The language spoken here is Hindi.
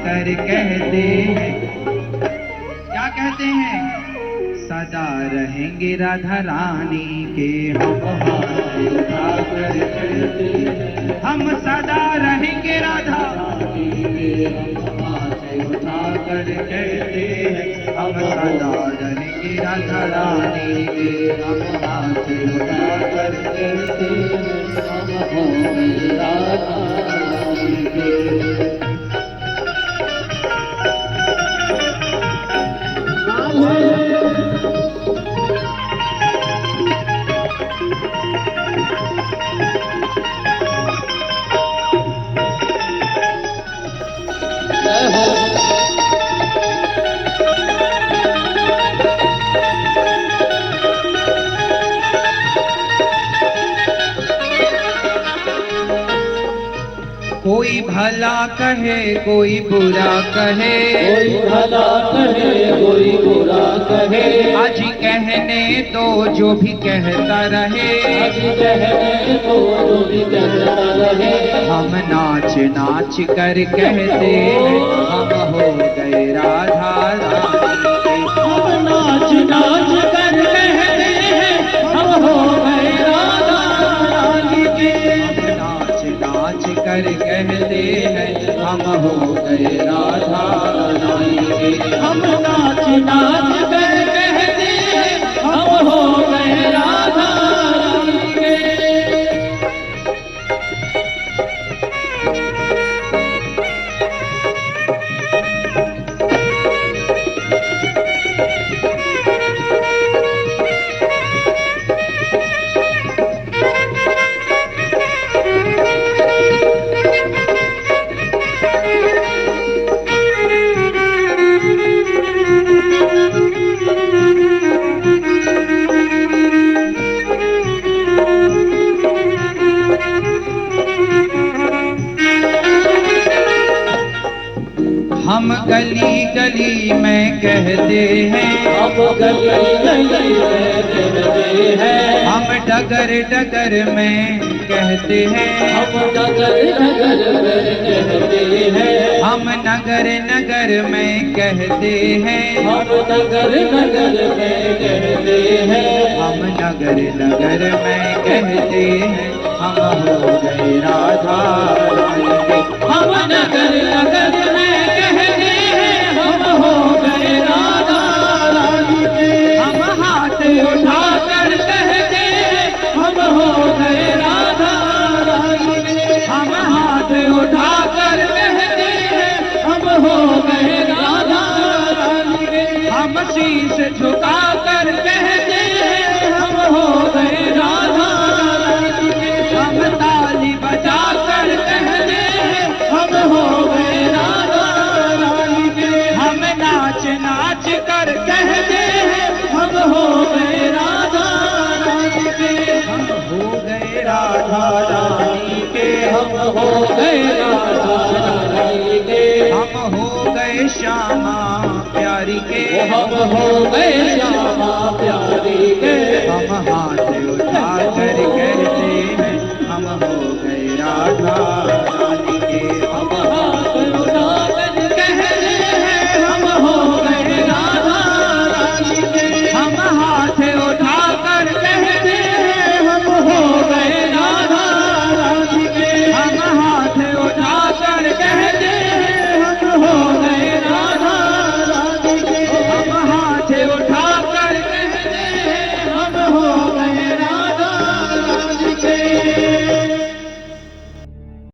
कर कहते हैं, क्या कहते हैं? सदा रहेंगे राधा रानी के हम हाथ उठाकर कहते हैं, हम सदा रहेंगे राधा रानी के हम हाथ उठाकर कहते हैं, हम सदा रहेंगे राधा रानी के हम हाथ उठाकर कहते हैं, हम होंगे राधा रानी के। कोई भला कहे कोई बुरा कहे, कोई भला कहे कोई बुरा कहे, आज कहने दो जो भी कहता रहे, आज कहने दो जो भी कहता रहे, हम नाच नाच कर कहते हैं, हम हो गए राधा रानी के। हम नाच नाच कर कहते हैं, हम हो गए राधा रानी के। हम नाच नाच कर कहते हैं, हम हो गए राधा रानी के। हम नाच नाच कर कहते हैं, हम हो गए राधा रानी के। हम गली गली में कहते हैं, हम गली गली में कहते हैं, हम डगर डगर में कहते हैं, हम नगर नगर में कहते हैं, हम नगर नगर में कहते हैं, हम नगर नगर में कहते हैं, हम नगर नगर में कहते हैं, हम हो गए राधा रानी के। हम नगर नगर में कहते हैं, हम हो गए राधा रानी के। हम हाथ उठाकर कहते हैं, हम हो गए राधा रानी के। हम हाथ उठाकर कहते हैं, हम हो गए राधा रानी के। हम शीश झुका कर कहते हैं, हम हो गए राधा रानी के। हम ताली बजा जाकर कहते हैं, हम हो गए राधा रानी के। हम नाच नाच कर कहते हैं, हम हो गए राधा रानी के। हम हो गए राधा रानी के। हम हो गए राधा रानी के। हम हो गए श्यामा प्यारी के। हम हो गए श्यामा प्यारी के। हम हाथ उठा कर कहते हैं, हम हो गए राधा